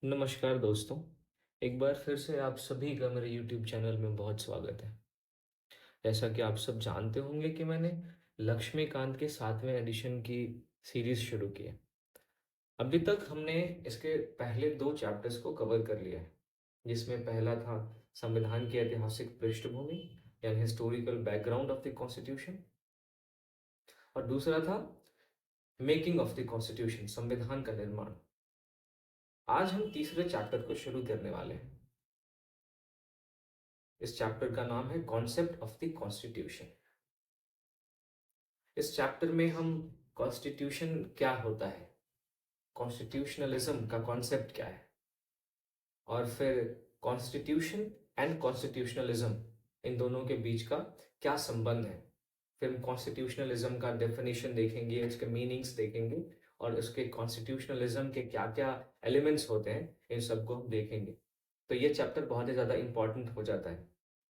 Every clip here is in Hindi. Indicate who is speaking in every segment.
Speaker 1: नमस्कार दोस्तों। एक बार फिर से आप सभी का मेरे YouTube चैनल में बहुत स्वागत है। जैसा कि आप सब जानते होंगे कि मैंने लक्ष्मीकांत के 7वें एडिशन की सीरीज शुरू की है। अभी तक हमने इसके पहले 2 चैप्टर्स को कवर कर लिया है, जिसमें पहला था संविधान की ऐतिहासिक पृष्ठभूमि यानी historical background of the constitution, और दूसरा था मेकिंग ऑफ द कॉन्स्टिट्यूशन, संविधान का निर्माण। आज हम तीसरे चैप्टर को शुरू करने वाले हैं। इस चैप्टर का नाम है कॉन्सेप्ट ऑफ द कॉन्स्टिट्यूशन। इस चैप्टर में हम कॉन्स्टिट्यूशन क्या होता है, कॉन्स्टिट्यूशनलिज्म का कॉन्सेप्ट क्या है, और फिर कॉन्स्टिट्यूशन एंड कॉन्स्टिट्यूशनलिज्म, इन दोनों के बीच का क्या संबंध है। फिर हम कॉन्स्टिट्यूशनलिज्म का डेफिनेशन देखेंगे, उसके मीनिंग्स देखेंगे, और उसके कॉन्स्टिट्यूशनलिज्म के क्या क्या एलिमेंट्स होते हैं, इन सबको हम देखेंगे। तो ये चैप्टर बहुत ही ज़्यादा इंपॉर्टेंट हो जाता है।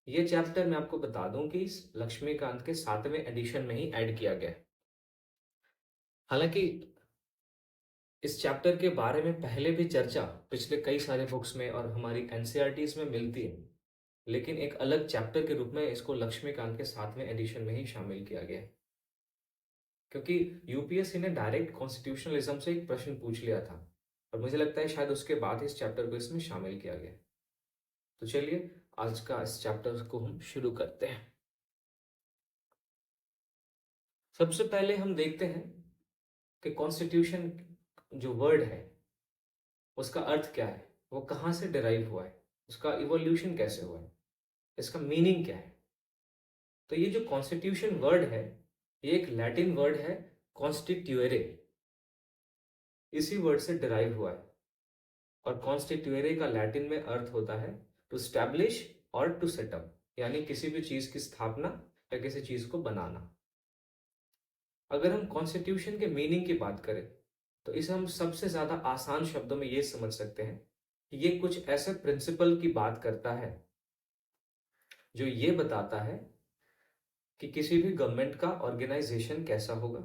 Speaker 1: ये चैप्टर मैं आपको बता दूं कि इस लक्ष्मीकांत के 7वें एडिशन में ही ऐड किया गया है। हालांकि इस चैप्टर के बारे में पहले भी चर्चा पिछले कई सारे बुक्स में और हमारी एनसीईआरटीज में मिलती है, लेकिन एक अलग चैप्टर के रूप में इसको लक्ष्मीकांत के 7वें एडिशन में ही शामिल किया गया है, क्योंकि यूपीएससी ने डायरेक्ट कॉन्स्टिट्यूशनलिज्म से एक प्रश्न पूछ लिया था, और मुझे लगता है शायद उसके बाद इस चैप्टर को इसमें शामिल किया गया। तो चलिए आज का इस चैप्टर को हम शुरू करते हैं। सबसे पहले हम देखते हैं कि कॉन्स्टिट्यूशन जो वर्ड है उसका अर्थ क्या है, वो कहाँ से डिराइव हुआ है, उसका इवोल्यूशन कैसे हुआ है, इसका मीनिंग क्या है। तो ये जो कॉन्स्टिट्यूशन वर्ड है, ये एक लैटिन वर्ड है, कॉन्स्टिट्यूएरे। इसी वर्ड से डिराइव हुआ है, और कॉन्स्टिट्यूएरे का लैटिन में अर्थ होता है टू स्टैब्लिश और टू सेटअप, यानी किसी भी चीज की स्थापना या किसी चीज को बनाना। अगर हम कॉन्स्टिट्यूशन के मीनिंग की बात करें तो इसे हम सबसे ज्यादा आसान शब्दों में ये समझ सकते हैं कि ये कुछ ऐसे प्रिंसिपल की बात करता है जो ये बताता है कि किसी भी गवर्नमेंट का ऑर्गेनाइजेशन कैसा होगा,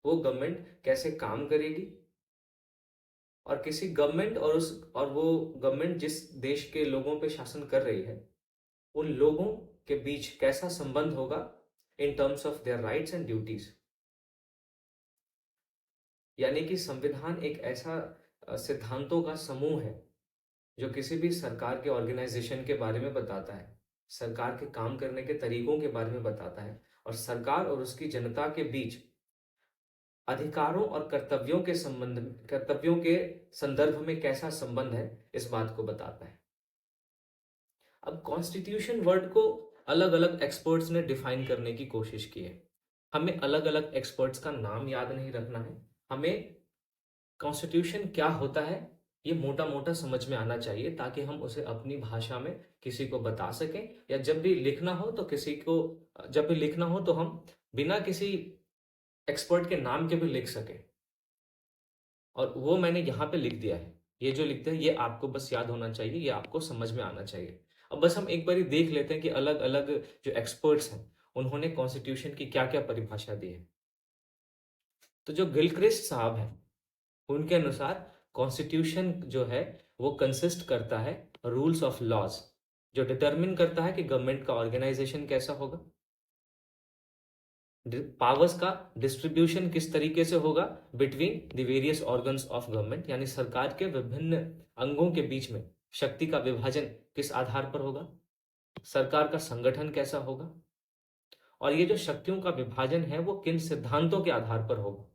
Speaker 1: वो गवर्नमेंट कैसे काम करेगी, और किसी गवर्नमेंट और वो गवर्नमेंट जिस देश के लोगों पे शासन कर रही है, उन लोगों के बीच कैसा संबंध होगा in terms of their rights and duties. यानी कि संविधान एक ऐसा सिद्धांतों का समूह है जो किसी भी सरकार के ऑर्गेनाइजेशन के बारे में बताता है, सरकार के काम करने के तरीकों के बारे में बताता है, और सरकार और उसकी जनता के बीच अधिकारों और कर्तव्यों के संदर्भ में कैसा संबंध है, इस बात को बताता है। अब कॉन्स्टिट्यूशन वर्ड को अलग अलग एक्सपर्ट्स ने डिफाइन करने की कोशिश की है। हमें अलग अलग एक्सपर्ट्स का नाम याद नहीं रखना है, हमें कॉन्स्टिट्यूशन क्या होता है ये मोटा मोटा समझ में आना चाहिए, ताकि हम उसे अपनी भाषा में किसी को बता सकें, या जब भी लिखना हो तो हम बिना किसी एक्सपर्ट के नाम के भी लिख सकें। और वो मैंने यहाँ पे लिख दिया है, ये जो लिखते हैं ये आपको बस याद होना चाहिए, ये आपको समझ में आना चाहिए। अब बस हम एक बार देख लेते हैं कि अलग अलग जो एक्सपर्ट्स हैं उन्होंने कॉन्स्टिट्यूशन की क्या क्या परिभाषा दी है। तो जो गिलक्रिस्ट साहब हैं उनके अनुसार कॉन्स्टिट्यूशन जो है वो कंसिस्ट करता है रूल्स ऑफ लॉज, जो डिटरमिन करता है कि गवर्नमेंट का ऑर्गेनाइजेशन कैसा होगा, पावर्स का डिस्ट्रीब्यूशन किस तरीके से होगा between the various organs of government, यानी सरकार के विभिन्न अंगों के बीच में शक्ति का विभाजन किस आधार पर होगा, सरकार का संगठन कैसा होगा, और ये जो शक्तियों का विभाजन है वो किन सिद्धांतों के आधार पर होगा।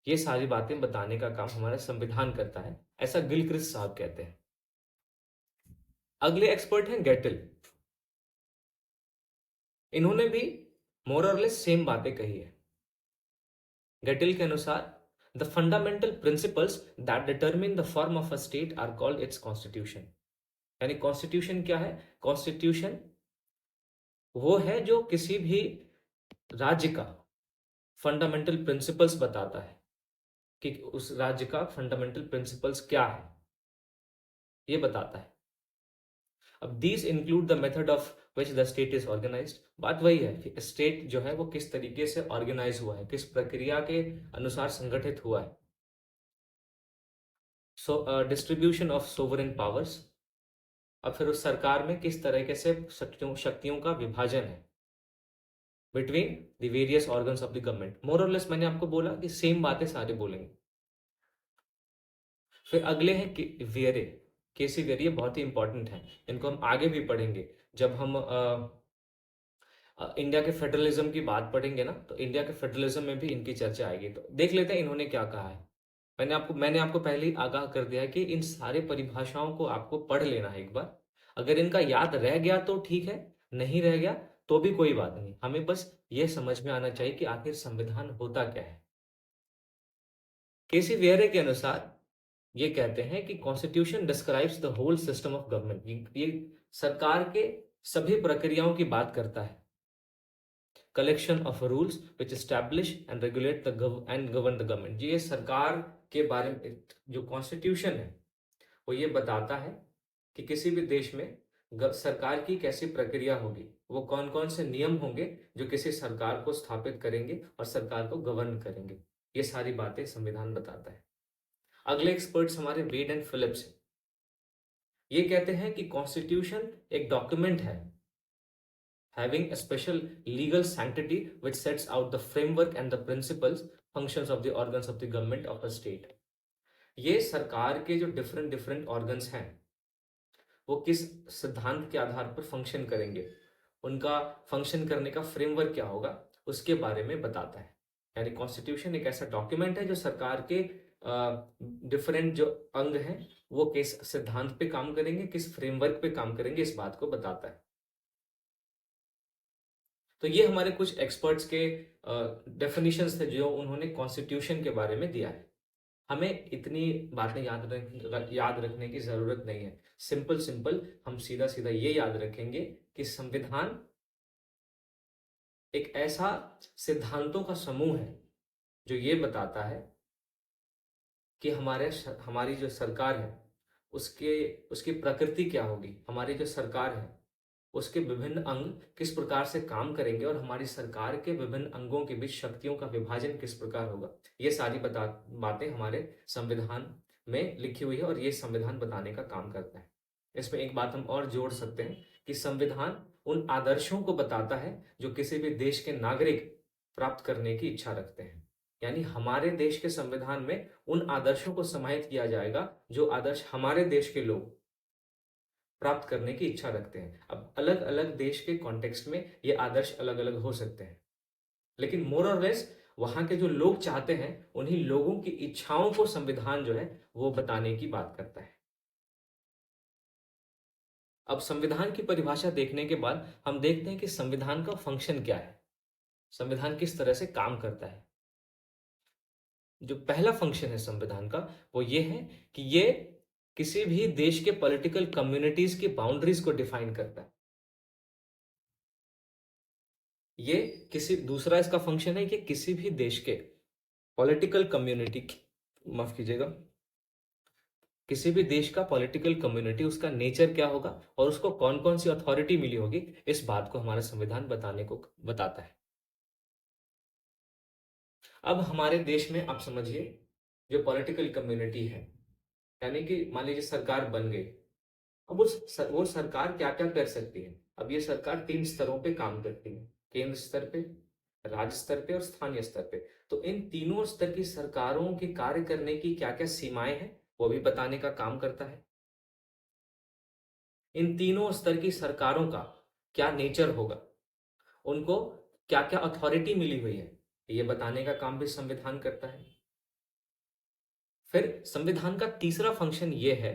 Speaker 1: ये सारी बातें बताने का काम हमारा संविधान करता है, ऐसा गिलक्रिस्ट साहब कहते हैं। अगले एक्सपर्ट हैं गेटल। इन्होंने भी मोर और लेस सेम बातें कही है। गेटल के अनुसार the fundamental principles that determine the form of a state are called its constitution. यानी कॉन्स्टिट्यूशन क्या है? कॉन्स्टिट्यूशन वो है जो किसी भी राज्य का फंडामेंटल प्रिंसिपल्स बताता है कि उस राज्य का फंडामेंटल प्रिंसिपल्स क्या है, ये बताता है। अब these include the method of which the state is organised. बात वही है कि स्टेट जो है वो किस तरीके से ऑर्गेनाइज हुआ है, किस प्रक्रिया के अनुसार संगठित हुआ है। डिस्ट्रीब्यूशन ऑफ सोवरेन पावर्स, और फिर उस सरकार में किस तरीके से शक्तियों का विभाजन है between the various organs of the government. More or less मैंने आपको बोला कि सेम बातें सारे बोलेंगे। फिर अगले हैं वेरे, केसी वेरिए बहुत ही इंपॉर्टेंट है, इनको हम आगे भी पढ़ेंगे जब हम इंडिया के फेडरलिज्म की बात पढ़ेंगे ना, तो इंडिया के फेडरलिज्म में भी इनकी चर्चा आएगी। तो देख लेते हैं इन्होंने क्या कहा है। मैंने आपको पहले ही आगाह कर दिया है कि इन सारे परिभाषाओं को आपको पढ़ लेना है एक बार। अगर इनका याद रह गया तो ठीक है, नहीं रह गया तो भी कोई बात नहीं, हमें बस ये समझ में आना चाहिए कि आखिर संविधान होता क्या है। केसी वेरे के अनुसार ये कहते हैं कि constitution describes the whole system of government, ये सरकार के सभी प्रक्रियाओं की बात करता है। Collection of rules which establish and regulate and govern the government, ये सरकार के बारे में जो कॉन्स्टिट्यूशन है वो ये बताता है कि किसी भी देश में सरकार की कैसी प्रक्रिया होगी, वो कौन कौन से नियम होंगे जो किसी सरकार को स्थापित करेंगे और सरकार को गवर्न करेंगे, ये सारी बातें संविधान बताता है। अगले एक्सपर्ट्स हमारे वेड एंड फिलिप्स हैं। ये कहते हैं कि कॉन्स्टिट्यूशन एक डॉक्यूमेंट है having a special legal sanctity which sets out the framework and the principles functions of the organs of the government of a state। ये सरकार के जो डिफरेंट डिफरेंट ऑर्गन्स हैं वो किस सिद्धांत के आधार पर फंक्शन करेंगे, उनका फंक्शन करने का फ्रेमवर्क क्या होगा, उसके बारे में बताता है। यानी कॉन्स्टिट्यूशन एक ऐसा डॉक्यूमेंट है जो सरकार के डिफरेंट जो अंग हैं वो किस सिद्धांत पे काम करेंगे, किस फ्रेमवर्क पे काम करेंगे, इस बात को बताता है। तो ये हमारे कुछ एक्सपर्ट्स के डेफिनेशंस थे जो उन्होंने कॉन्स्टिट्यूशन के बारे में दिया है। हमें इतनी बातें याद रखने की जरूरत नहीं है। सिंपल सिंपल हम सीधा सीधा ये याद रखेंगे कि संविधान एक ऐसा सिद्धांतों का समूह है जो ये बताता है कि हमारी जो सरकार है उसकी प्रकृति क्या होगी, हमारी जो सरकार है उसके विभिन्न अंग किस प्रकार से काम करेंगे और हमारी सरकार के विभिन्न अंगों के बीच शक्तियों का विभाजन किस प्रकार होगा। ये सारी बातें हमारे संविधान में लिखी हुई है और ये संविधान बताने का काम करता है। इसमें एक बात हम और जोड़ सकते हैं कि संविधान उन आदर्शों को बताता है जो किसी भी देश के नागरिक प्राप्त करने की इच्छा रखते हैं। यानी हमारे देश के संविधान में उन आदर्शों को समाहित किया जाएगा जो आदर्श हमारे देश के लोग प्राप्त करने की इच्छा रखते हैं। अब अलग अलग देश के कॉन्टेक्स्ट में ये आदर्श अलग अलग हो सकते हैं, लेकिन मोर और लेस वहां के जो लोग चाहते हैं उन्हीं लोगों की इच्छाओं को संविधान जो है वो बताने की बात करता है। अब संविधान की परिभाषा देखने के बाद हम देखते हैं कि संविधान का फंक्शन क्या है, संविधान किस तरह से काम करता है। जो पहला फंक्शन है संविधान का वो ये है कि ये किसी भी देश के पॉलिटिकल कम्युनिटीज की बाउंड्रीज को डिफाइन करता है। ये दूसरा इसका फंक्शन है कि किसी भी देश के पॉलिटिकल कम्युनिटी, माफ कीजिएगा, किसी भी देश का पॉलिटिकल कम्युनिटी उसका नेचर क्या होगा और उसको कौन कौन सी अथॉरिटी मिली होगी, इस बात को हमारा संविधान बताने को बताता है। अब हमारे देश में आप समझिए जो पॉलिटिकल कम्युनिटी है, यानी कि मान लीजिए सरकार बन गई, अब वो सरकार क्या क्या कर सकती है। अब ये सरकार 3 स्तरों पे काम करती है, केंद्र स्तर पे, राज्य स्तर पे और स्थानीय स्तर पे। तो इन तीनों स्तर की सरकारों के कार्य करने की क्या क्या सीमाएं हैं वो भी बताने का काम करता है। इन तीनों स्तर की सरकारों का क्या नेचर होगा, उनको क्या क्या अथॉरिटी मिली हुई है, ये बताने का काम भी संविधान करता है। फिर संविधान का तीसरा फंक्शन ये है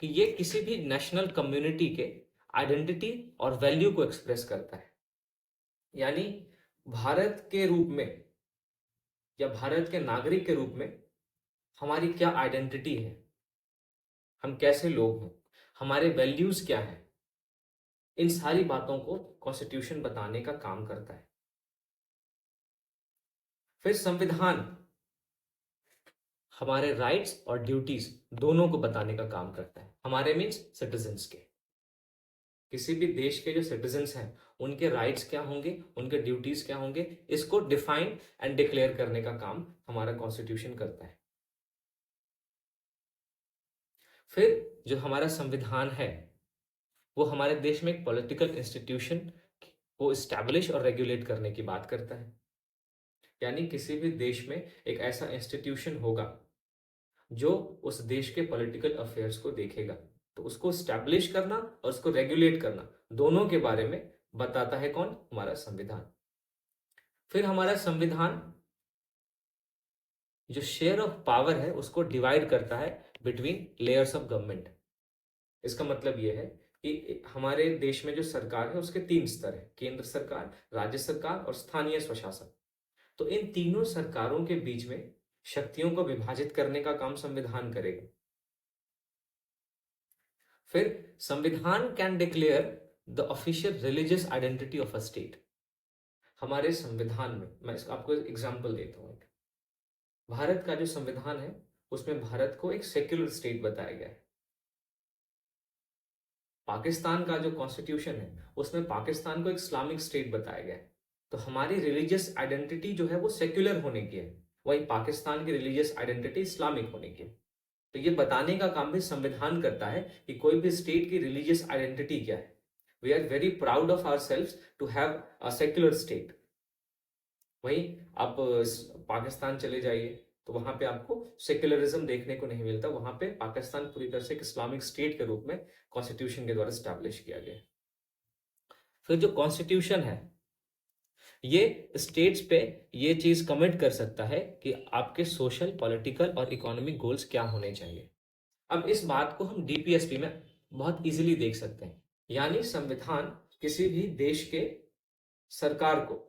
Speaker 1: कि ये किसी भी नेशनल कम्युनिटी के आइडेंटिटी और वैल्यू को एक्सप्रेस करता है। यानी भारत के रूप में या भारत के नागरिक के रूप में हमारी क्या आइडेंटिटी है, हम कैसे लोग हैं, हमारे वैल्यूज क्या हैं, इन सारी बातों को कॉन्स्टिट्यूशन बताने का काम करता है। फिर संविधान हमारे राइट्स और ड्यूटीज दोनों को बताने का काम करता है। हमारे मीन्स सिटीजन्स के, किसी भी देश के जो सिटीजन्स हैं उनके राइट्स क्या होंगे, उनके ड्यूटीज क्या होंगे, इसको डिफाइन एंड डिक्लेयर करने का काम हमारा कॉन्स्टिट्यूशन करता है। फिर जो हमारा संविधान है वो हमारे देश में एक पॉलिटिकल इंस्टीट्यूशन को इस्टेब्लिश और रेगुलेट करने की बात करता है। यानी किसी भी देश में एक ऐसा इंस्टीट्यूशन होगा जो उस देश के पॉलिटिकल अफेयर्स को देखेगा। तो उसको स्टैब्लिश करना और उसको रेगुलेट करना, दोनों के बारे में बताता है कौन? हमारा संविधान। फिर हमारा संविधान जो शेयर ऑफ पावर है उसको डिवाइड करता है बिटवीन लेयर्स ऑफ गवर्नमेंट। इसका मतलब यह है कि हमारे देश में जो सरकार है उसके 3 स्तर है: केंद्र सरकार, राज्य सरकार और स्थानीय स्वशासन। तो इन तीनों सरकारों के बीच में शक्तियों को विभाजित करने का काम संविधान करेगा। फिर संविधान can declare the official religious identity of a state. हमारे संविधान में मैं आपको एग्जांपल देता हूं। भारत का जो संविधान है उसमें भारत को एक सेक्युलर स्टेट बताया गया है। पाकिस्तान का जो कॉन्स्टिट्यूशन है उसमें पाकिस्तान को एक इस्लामिक स्टेट बताया गया है। तो हमारी रिलीजियस आइडेंटिटी जो है वो सेक्युलर होने की है, वही पाकिस्तान की रिलीजियस आइडेंटिटी इस्लामिक होने की है। तो ये बताने का काम भी संविधान करता है कि कोई भी स्टेट की रिलीजियस आइडेंटिटी क्या है। We are very proud of ourselves to have a secular state. वहीं आप पाकिस्तान चले जाइए तो वहां पे आपको सेक्युलरिज्म देखने को नहीं मिलता। वहां पे पाकिस्तान पूरी तरह से एक इस्लामिक स्टेट के रूप में कॉन्स्टिट्यूशन के द्वारा स्टैब्लिश किया गया। फिर जो कॉन्स्टिट्यूशन है ये स्टेट्स पे ये चीज कमिट कर सकता है कि आपके सोशल, पॉलिटिकल और इकोनॉमिक गोल्स क्या होने चाहिए। अब इस बात को हम डीपीएसपी में बहुत इजीली देख सकते हैं। यानी संविधान किसी भी देश के सरकार को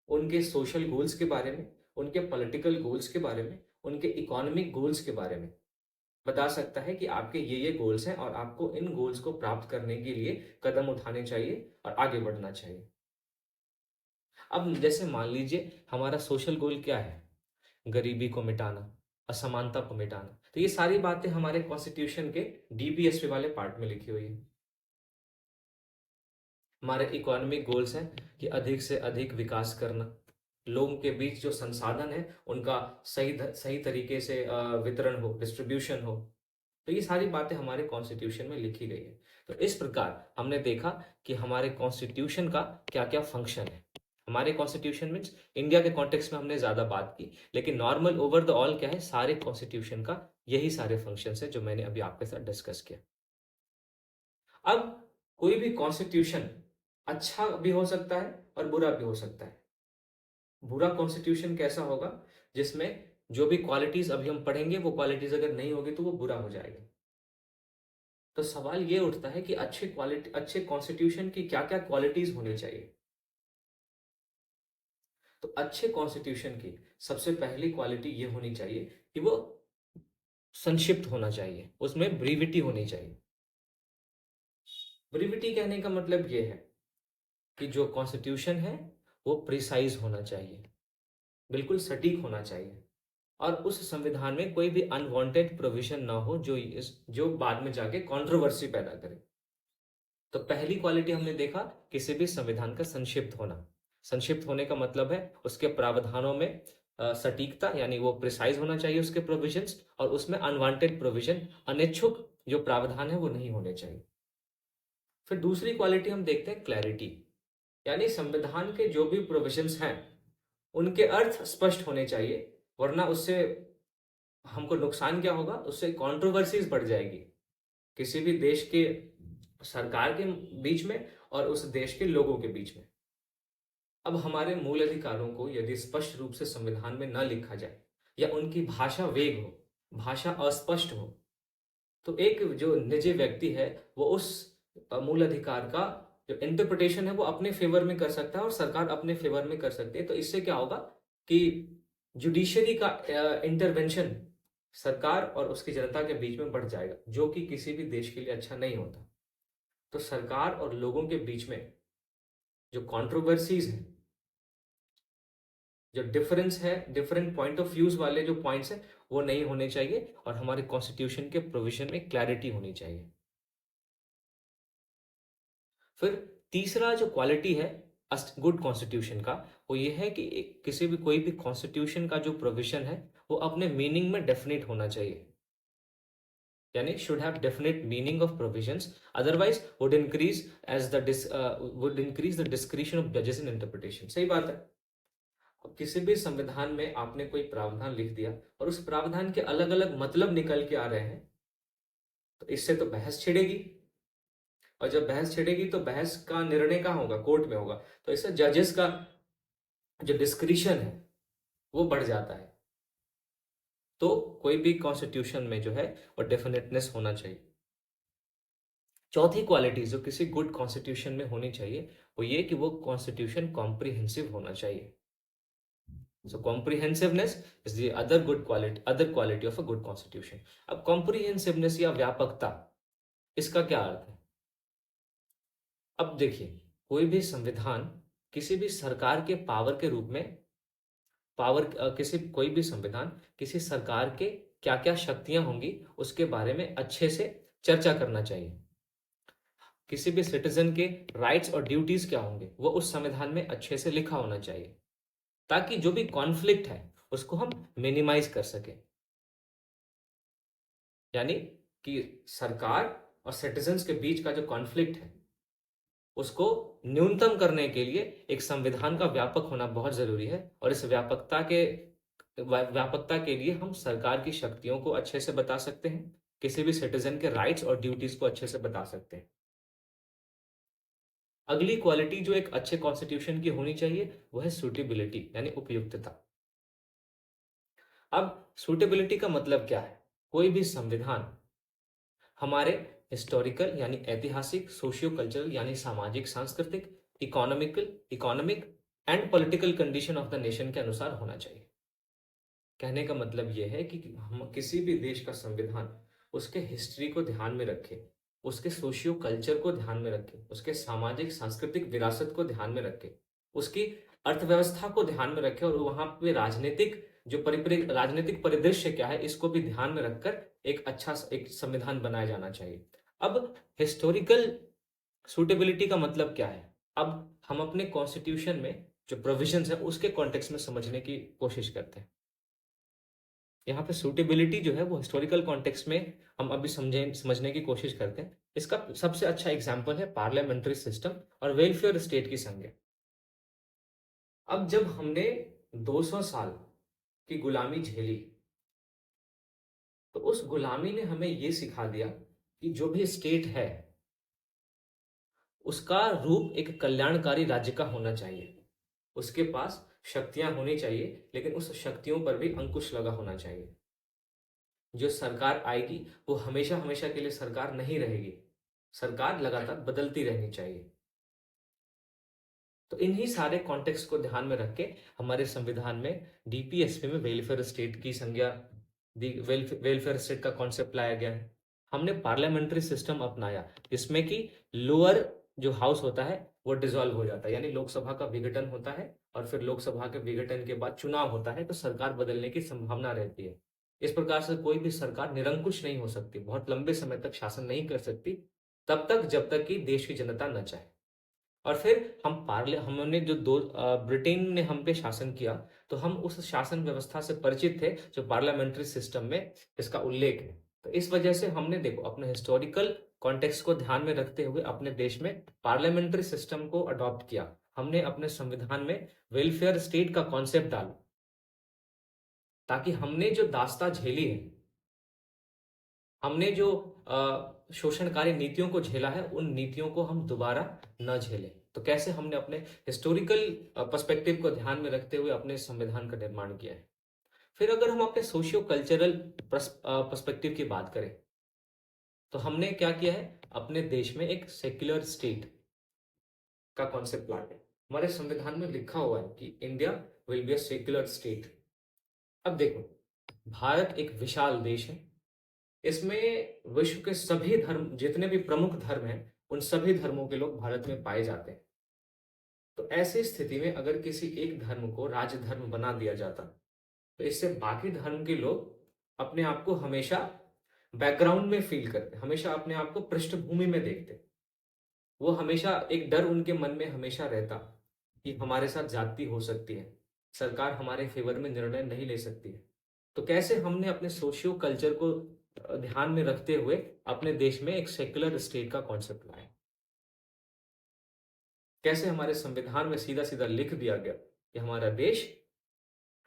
Speaker 1: उनके सोशल गोल्स के बारे में, उनके पॉलिटिकल गोल्स के बारे में, उनके इकोनॉमिक गोल्स के बारे में बता सकता है कि आपके ये गोल्स हैं और आपको इन गोल्स को प्राप्त करने के लिए कदम उठाने चाहिए और आगे बढ़ना चाहिए। अब जैसे मान लीजिए हमारा सोशल गोल क्या है? गरीबी को मिटाना, असमानता को मिटाना। तो ये सारी बातें हमारे कॉन्स्टिट्यूशन के डीपीएसपी वाले पार्ट में लिखी हुई है। हमारे इकोनॉमिक गोल्स हैं कि अधिक से अधिक विकास करना, लोगों के बीच जो संसाधन है उनका सही तरीके से वितरण हो, डिस्ट्रीब्यूशन हो। तो ये सारी बातें हमारे कॉन्स्टिट्यूशन में लिखी गई है। तो इस प्रकार हमने देखा कि हमारे कॉन्स्टिट्यूशन का क्या क्या फंक्शन है। हमारे कॉन्स्टिट्यूशन में इंडिया के कॉन्टेक्स्ट में हमने ज्यादा बात की, लेकिन नॉर्मल ओवर द ऑल क्या है, सारे कॉन्स्टिट्यूशन का यही सारे फंक्शंस है जो मैंने अभी आपके साथ डिस्कस किया। अब कोई भी कॉन्स्टिट्यूशन अच्छा भी हो सकता है और बुरा भी हो सकता है। बुरा कॉन्स्टिट्यूशन कैसा होगा? जिसमें जो भी क्वालिटीज अभी हम पढ़ेंगे वो क्वालिटीज अगर नहीं होगी तो वो बुरा हो जाएगा। तो सवाल ये उठता है कि अच्छे कॉन्स्टिट्यूशन की क्या क्या क्वालिटीज होनी चाहिए। तो अच्छे कॉन्स्टिट्यूशन की सबसे पहली क्वालिटी ये होनी चाहिए कि वो संक्षिप्त होना चाहिए, उसमें ब्रीविटी होनी चाहिए। ब्रीविटी कहने का मतलब ये है कि जो कॉन्स्टिट्यूशन है वो प्रिसाइज होना चाहिए, बिल्कुल सटीक होना चाहिए, और उस संविधान में कोई भी अनवांटेड प्रोविजन ना हो जो बाद में जाके कंट्रोवर्सी पैदा करे। तो पहली क्वालिटी हमने देखा किसी भी संविधान का संक्षिप्त होना। संक्षिप्त होने का मतलब है उसके प्रावधानों में सटीकता, यानी वो प्रिसाइज होना चाहिए उसके प्रोविजंस, और उसमें अनवांटेड प्रोविजन, अनिच्छुक जो प्रावधान है वो नहीं होने चाहिए। फिर दूसरी क्वालिटी हम देखते हैं क्लैरिटी, यानी संविधान के जो भी प्रोविजंस हैं उनके अर्थ स्पष्ट होने चाहिए, वरना उससे हमको नुकसान क्या होगा? उससे कंट्रोवर्सीज बढ़ जाएगी किसी भी देश के सरकार के बीच में और उस देश के लोगों के बीच में। अब हमारे मूल अधिकारों को यदि स्पष्ट रूप से संविधान में न लिखा जाए या उनकी भाषा वेग हो, भाषा अस्पष्ट हो, तो एक जो निजी व्यक्ति है वो उस मूल अधिकार का जो इंटरप्रिटेशन है वो अपने फेवर में कर सकता है और सरकार अपने फेवर में कर सकती है। तो इससे क्या होगा कि जुडिशरी का इंटरवेंशन सरकार और उसकी जनता के बीच में बढ़ जाएगा, जो कि किसी भी देश के लिए अच्छा नहीं होता। तो सरकार और लोगों के बीच में जो कंट्रोवर्सीज हैं, जो डिफरेंस है, डिफरेंट पॉइंट ऑफ व्यूज वाले जो पॉइंट्स हैं वो नहीं होने चाहिए, और हमारे कॉन्स्टिट्यूशन के प्रोविजन में क्लैरिटी होनी चाहिए। फिर तीसरा जो क्वालिटी है गुड कॉन्स्टिट्यूशन का, वो ये है कि किसी भी कोई भी कॉन्स्टिट्यूशन का जो प्रोविजन है वो अपने मीनिंग में डेफिनेट होना चाहिए। यानी should have definite meaning of provisions, otherwise would increase the discretion of जजेस इन इंटरप्रिटेशन। सही बात है। अब किसी भी संविधान में आपने कोई प्रावधान लिख दिया और उस प्रावधान के अलग अलग मतलब निकल के आ रहे हैं, तो इससे तो बहस छिड़ेगी, और जब बहस छिड़ेगी तो बहस का निर्णय कहाँ होगा? कोर्ट में होगा। तो इससे जजेस का जो डिस्क्रिशन है वो बढ़ जाता है। तो कोई भी कॉन्स्टिट्यूशन में जो है वो डेफिनेटनेस होना चाहिए। चौथी क्वालिटी जो किसी गुड कॉन्स्टिट्यूशन में होनी चाहिए वो ये कि वो कॉन्स्टिट्यूशन कॉम्प्रिहेंसिव होना चाहिए। So comprehensiveness is the other quality of a good constitution. अब comprehensiveness या व्यापकता, इसका क्या अर्थ है? अब देखिए, कोई भी संविधान किसी भी सरकार के पावर के रूप में कोई भी संविधान किसी सरकार के क्या क्या शक्तियां होंगी उसके बारे में अच्छे से चर्चा करना चाहिए। किसी भी सिटीजन के राइट्स और ड्यूटीज क्या होंगे वो उस संविधान में अच्छे से लिखा होना चाहिए, ताकि जो भी कॉन्फ्लिक्ट है उसको हम मिनिमाइज कर सके। यानी कि सरकार और सिटीजन्स के बीच का जो कॉन्फ्लिक्ट है उसको न्यूनतम करने के लिए एक संविधान का व्यापक होना बहुत जरूरी है। और इस व्यापकता के लिए हम सरकार की शक्तियों को अच्छे से बता सकते हैं, किसी भी सिटीजन के राइट्स और ड्यूटीज को अच्छे से बता सकते हैं। अगली क्वालिटी जो एक अच्छे कॉन्स्टिट्यूशन की होनी चाहिए वो है सूटेबिलिटी, यानी उपयुक्तता। अब सूटेबिलिटी का मतलब क्या है? कोई भी संविधान हमारे हिस्टोरिकल यानी ऐतिहासिक, सोशियो कल्चरल यानी सामाजिक सांस्कृतिक, economic and political condition of the nation के अनुसार होना चाहिए। कहने का मतलब यह है कि हम किसी भी देश का संविधान उसके हिस्ट्री को ध्यान में रखे, उसके सोशियो कल्चर को ध्यान में रखे, उसके सामाजिक सांस्कृतिक विरासत को ध्यान में रखे, उसकी अर्थव्यवस्था को ध्यान में रखे, और वहां पे राजनीतिक परिदृश्य क्या है इसको भी ध्यान में रखकर एक संविधान बनाया जाना चाहिए। अब हिस्टोरिकल सूटेबिलिटी का मतलब क्या है? अब हम अपने कॉन्स्टिट्यूशन में जो प्रोविजंस है उसके कॉन्टेक्स्ट में समझने की कोशिश करते हैं। यहाँ पे सूटेबिलिटी जो है वो हिस्टोरिकल कॉन्टेक्स्ट में हम अभी समझने की कोशिश करते हैं। इसका सबसे अच्छा एग्जाम्पल है पार्लियामेंट्री सिस्टम और वेलफेयर स्टेट की संज्ञा। अब जब हमने 200 साल की गुलामी झेली तो उस गुलामी ने हमें ये सिखा दिया कि जो भी स्टेट है उसका रूप एक कल्याणकारी राज्य का होना चाहिए। उसके पास शक्तियां होनी चाहिए, लेकिन उस शक्तियों पर भी अंकुश लगा होना चाहिए। जो सरकार आएगी वो हमेशा हमेशा के लिए सरकार नहीं रहेगी, सरकार लगातार बदलती रहनी चाहिए। तो इन्हीं सारे कॉन्टेक्स्ट को ध्यान में रख के हमारे संविधान में डीपीएसपी में वेलफेयर स्टेट की संज्ञा, वेलफेयर स्टेट का कॉन्सेप्ट लाया गया है। हमने पार्लियामेंट्री सिस्टम अपनाया जिसमें कि लोअर जो हाउस होता है वो डिसॉल्व हो जाता है, यानी लोकसभा का विघटन होता है, और फिर लोकसभा के विघटन के बाद चुनाव होता है तो सरकार बदलने की संभावना रहती है। इस प्रकार से कोई भी सरकार निरंकुश नहीं हो सकती, बहुत लंबे समय तक शासन नहीं कर सकती, तब तक जब तक कि देश की जनता न चाहे। और फिर हमने ब्रिटेन ने हम पे शासन किया, तो हम उस शासन व्यवस्था से परिचित थे जो पार्लियामेंट्री सिस्टम में इसका उल्लेख है। तो इस वजह से हमने देखो अपने हिस्टोरिकल कॉन्टेक्स्ट को ध्यान में रखते हुए अपने देश में पार्लियामेंट्री सिस्टम को अडॉप्ट किया। हमने अपने संविधान में वेलफेयर स्टेट का कॉन्सेप्ट डाला, ताकि हमने जो दास्ता झेली है, हमने जो शोषणकारी नीतियों को झेला है, उन नीतियों को हम दोबारा न झेलें। तो कैसे हमने अपने हिस्टोरिकल पर्सपेक्टिव को ध्यान में रखते हुए अपने संविधान का निर्माण किया है। फिर अगर हम अपने सोशियो कल्चरल पर्सपेक्टिव की बात करें तो हमने क्या किया है, अपने देश में एक सेक्युलर स्टेट का कॉन्सेप्ट लाया है। हमारे संविधान में लिखा हुआ है कि India will be a secular state. अब देखो, भारत एक विशाल देश है, इसमें विश्व के सभी धर्म, जितने भी प्रमुख धर्म हैं, उन सभी धर्मों के लोग भारत में पाए जाते हैं। तो ऐसी स्थिति में अगर किसी एक धर्म को राज्य धर्म बना दिया जाता तो इससे बाकी धर्म के लोग अपने आप को हमेशा बैकग्राउंड में फील करते, हमेशा अपने आप को पृष्ठभूमि में देखते। वो हमेशा एक डर उनके मन में हमेशा रहता कि हमारे साथ ज्यादती हो सकती है, सरकार हमारे फेवर में निर्णय नहीं ले सकती है। तो कैसे हमने अपने सोशियो कल्चर को ध्यान में रखते हुए अपने देश में एक सेक्युलर स्टेट का कॉन्सेप्ट लाए। कैसे हमारे संविधान में सीधा सीधा लिख दिया गया कि हमारा देश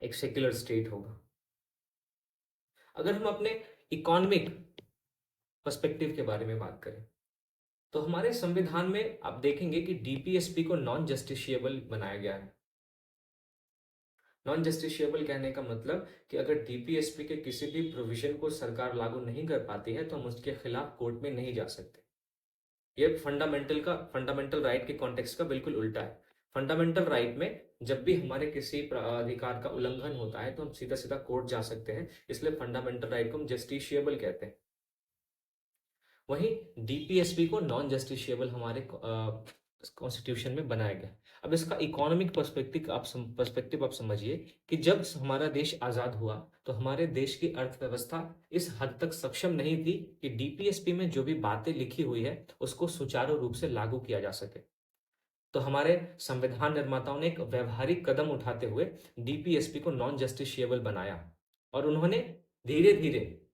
Speaker 1: एक सेक्युलर स्टेट होगा। अगर हम अपने इकोनॉमिक पर्सपेक्टिव के बारे में बात करें तो हमारे संविधान में आप देखेंगे कि डीपीएसपी को नॉन जस्टिशिएबल बनाया गया है। नॉन जस्टिशिएबल कहने का मतलब कि अगर डीपीएसपी के किसी भी प्रोविजन को सरकार लागू नहीं कर पाती है तो हम उसके खिलाफ कोर्ट में नहीं जा सकते। ये फंडामेंटल राइट के कॉन्टेक्स्ट का बिल्कुल उल्टा है। फंडामेंटल राइट में जब भी हमारे किसी अधिकार का उल्लंघन होता है तो हम सीधा सीधा कोर्ट जा सकते हैं, इसलिए फंडामेंटल राइट को हम जस्टिशिएबल कहते हैं। वहीं डीपीएसपी को नॉन जस्टिशिएबल हमारे कॉन्स्टिट्यूशन में बनाया गया। अब इसका इकोनॉमिक पर्सपेक्टिव आप समझिए कि जब हमारा देश आज़ाद हुआ तो हमारे देश की अर्थव्यवस्था इस हद तक सक्षम नहीं थी कि डीपीएसपी में जो भी बातें लिखी हुई है उसको सुचारू रूप से लागू किया जा सके। तो हमारे संविधान निर्माताओं ने एक व्यवहारिक कदम उठाते हुए डीपीएसपी को नॉन जस्टिशिएबल बनाया और उन्होंने धीरे धीरे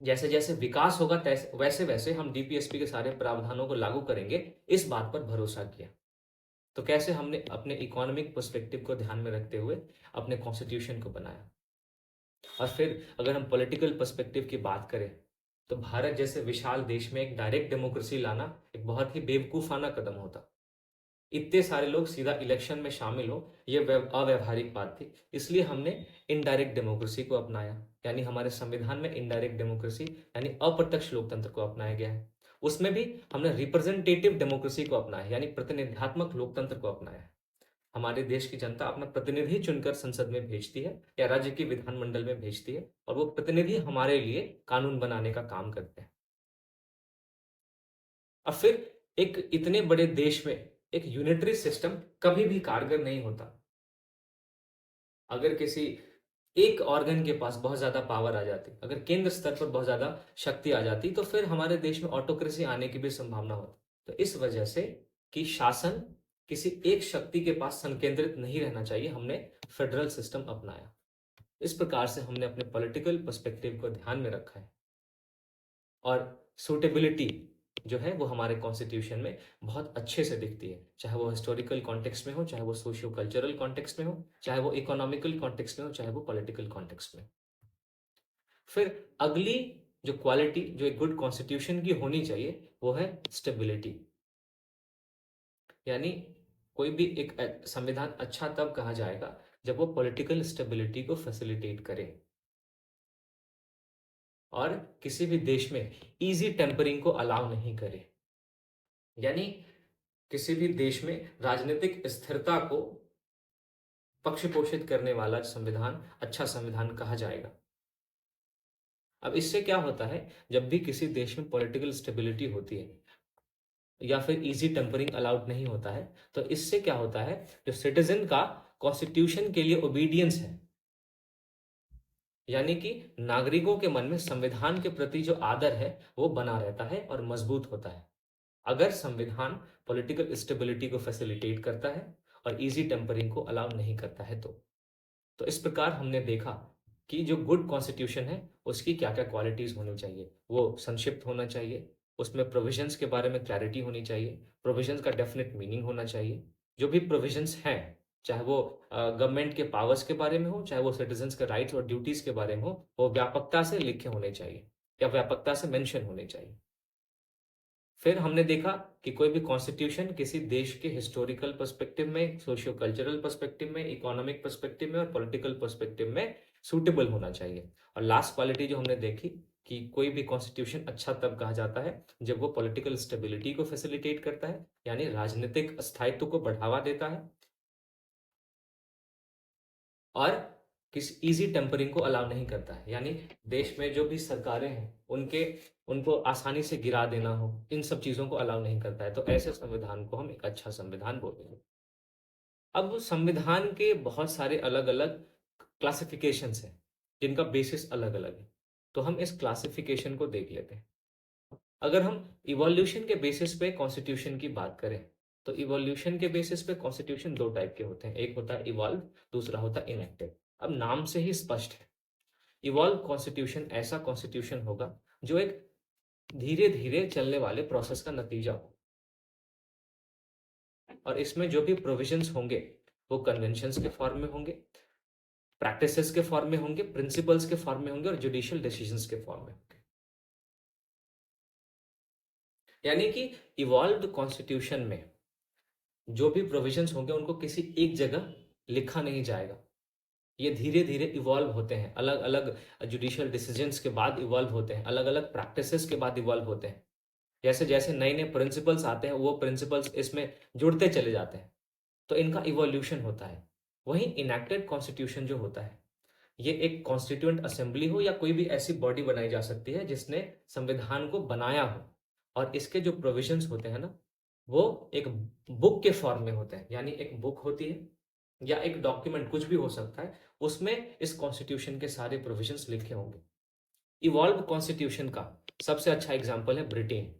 Speaker 1: जैसे जैसे विकास होगा वैसे वैसे हम डीपीएसपी के सारे प्रावधानों को लागू करेंगे, इस बात पर भरोसा किया। तो कैसे हमने अपने इकोनॉमिक पर्सपेक्टिव को ध्यान में रखते हुए अपने कॉन्स्टिट्यूशन को बनाया। और फिर अगर हम पॉलिटिकल पर्सपेक्टिव की बात करें तो भारत जैसे विशाल देश में एक डायरेक्ट डेमोक्रेसी लाना एक बहुत ही बेवकूफाना कदम होता। इतने सारे लोग सीधा इलेक्शन में शामिल हो, ये अव्यवहारिक बात थी। इसलिए हमने इनडायरेक्ट डेमोक्रेसी को अपनाया, यानी हमारे संविधान में इनडायरेक्ट डेमोक्रेसी यानी अप्रत्यक्ष लोकतंत्र को अपनाया गया है। उसमें भी हमने रिप्रेजेंटेटिव डेमोक्रेसी को अपनाया है, यानी प्रतिनिधात्मक लोकतंत्र को अपनाया है। हमारे देश की जनता अपना प्रतिनिधि चुनकर संसद में भेजती है या राज्य की विधानमंडल में भेजती है और वो प्रतिनिधि हमारे लिए कानून बनाने का काम करते हैं। अब फिर एक इतने बड़े देश में एक यूनिटरी सिस्टम कभी भी कारगर नहीं होता। अगर किसी एक ऑर्गन के पास बहुत ज्यादा पावर आ जाती, अगर केंद्र स्तर पर बहुत ज्यादा शक्ति आ जाती तो फिर हमारे देश में ऑटोक्रेसी आने की भी संभावना होती। तो इस वजह से कि शासन किसी एक शक्ति के पास संकेंद्रित नहीं रहना चाहिए, हमने फेडरल सिस्टम अपनाया। इस प्रकार से हमने अपने पॉलिटिकल पर्सपेक्टिव को ध्यान में रखा है और सूटेबिलिटी जो है वो हमारे कॉन्स्टिट्यूशन में बहुत अच्छे से दिखती है, चाहे वो हिस्टोरिकल कॉन्टेक्स्ट में हो, चाहे वो सोशियो कल्चरल कॉन्टेक्स्ट में हो, चाहे वो इकोनॉमिकल कॉन्टेक्स्ट में हो, चाहे वो पॉलिटिकल कॉन्टेक्स्ट में। फिर अगली जो क्वालिटी जो एक गुड कॉन्स्टिट्यूशन की होनी चाहिए वो है स्टेबिलिटी। यानी कोई भी एक संविधान अच्छा तब कहा जाएगा जब वो पॉलिटिकल स्टेबिलिटी को फैसिलिटेट करे और किसी भी देश में इजी टेम्परिंग को अलाउ नहीं करे। यानी किसी भी देश में राजनीतिक स्थिरता को पक्ष पोषित करने वाला संविधान अच्छा संविधान कहा जाएगा। अब इससे क्या होता है, जब भी किसी देश में पॉलिटिकल स्टेबिलिटी होती है या फिर इजी टेम्परिंग अलाउड नहीं होता है तो इससे क्या होता है, जो सिटीजन का कॉन्स्टिट्यूशन के लिए ओबीडियंस है, यानी कि नागरिकों के मन में संविधान के प्रति जो आदर है वो बना रहता है और मजबूत होता है। अगर संविधान पॉलिटिकल स्टेबिलिटी को फैसिलिटेट करता है और इजी टेम्परिंग को अलाउ नहीं करता है तो इस प्रकार हमने देखा कि जो गुड कॉन्स्टिट्यूशन है उसकी क्या क्या क्वालिटीज होनी चाहिए। वो संक्षिप्त होना चाहिए, उसमें प्रोविजंस के बारे में क्लैरिटी होनी चाहिए, प्रोविजंस का डेफिनेट मीनिंग होना चाहिए, जो भी प्रोविजंस हैं चाहे वो गवर्नमेंट के पावर्स के बारे में हो, चाहे वो सिटीजन्स के राइट्स और ड्यूटीज के बारे में हो, वो व्यापकता से लिखे होने चाहिए या व्यापकता से मेंशन होने चाहिए। फिर हमने देखा कि कोई भी कॉन्स्टिट्यूशन किसी देश के हिस्टोरिकल पर्सपेक्टिव में, सोशियो कल्चरल पर्सपेक्टिव में, इकोनॉमिक पर्सपेक्टिव में और पॉलिटिकल पर्सपेक्टिव में सूटेबल होना चाहिए। और लास्ट क्वालिटी जो हमने देखी कि कोई भी कॉन्स्टिट्यूशन अच्छा तब कहा जाता है जब वो पॉलिटिकल स्टेबिलिटी को फैसिलिटेट करता है, यानी राजनीतिक स्थायित्व को बढ़ावा देता है और किसी इजी टेम्परिंग को अलाउ नहीं करता है, यानी देश में जो भी सरकारें हैं उनको आसानी से गिरा देना हो, इन सब चीजों को अलाउ नहीं करता है। तो ऐसे संविधान को हम एक अच्छा संविधान बोलते हैं। अब संविधान के बहुत सारे अलग अलग क्लासिफिकेशंस हैं जिनका बेसिस अलग अलग है, तो हम इस क्लासिफिकेशन को देख लेते हैं। अगर हम इवोल्यूशन के बेसिस पे कॉन्स्टिट्यूशन की बात करें तो इवोल्यूशन के बेसिस पे कॉन्स्टिट्यूशन दो टाइप के होते हैं, एक होता है इवॉल्व, दूसरा होता है इनएक्टिव। अब नाम से ही स्पष्ट है इवॉल्व कॉन्स्टिट्यूशन ऐसा कॉन्स्टिट्यूशन होगा जो एक धीरे धीरे चलने वाले प्रोसेस का नतीजा हो, और इसमें जो भी प्रोविजंस होंगे वो कन्वेंशंस के फॉर्म में होंगे, प्रैक्टिसेस के फॉर्म में होंगे, प्रिंसिपल्स के फॉर्म में होंगे और जुडिशियल डिसीजंस के फॉर्म में होंगे। यानी कि इवॉल्व्ड कॉन्स्टिट्यूशन में जो भी प्रोविजंस होंगे उनको किसी एक जगह लिखा नहीं जाएगा, ये धीरे धीरे इवॉल्व होते हैं, अलग अलग जुडिशियल डिसीजंस के बाद इवॉल्व होते हैं, अलग अलग प्रैक्टिसेस के बाद इवॉल्व होते हैं। जैसे जैसे नए नए प्रिंसिपल्स आते हैं वो प्रिंसिपल्स इसमें जुड़ते चले जाते हैं, तो इनका इवोल्यूशन होता है। वहीं इनैक्टेड कॉन्स्टिट्यूशन जो होता है, ये एक कॉन्स्टिट्यूएंट असेंबली हो या कोई भी ऐसी बॉडी बनाई जा सकती है जिसने संविधान को बनाया हो, और इसके जो प्रोविजंस होते हैं ना, वो एक बुक के फॉर्म में होते हैं। यानी एक बुक होती है या एक डॉक्यूमेंट, कुछ भी हो सकता है, उसमें इस कॉन्स्टिट्यूशन के सारे प्रोविजंस लिखे होंगे। इवॉल्व कॉन्स्टिट्यूशन का सबसे अच्छा एग्जाम्पल है ब्रिटेन,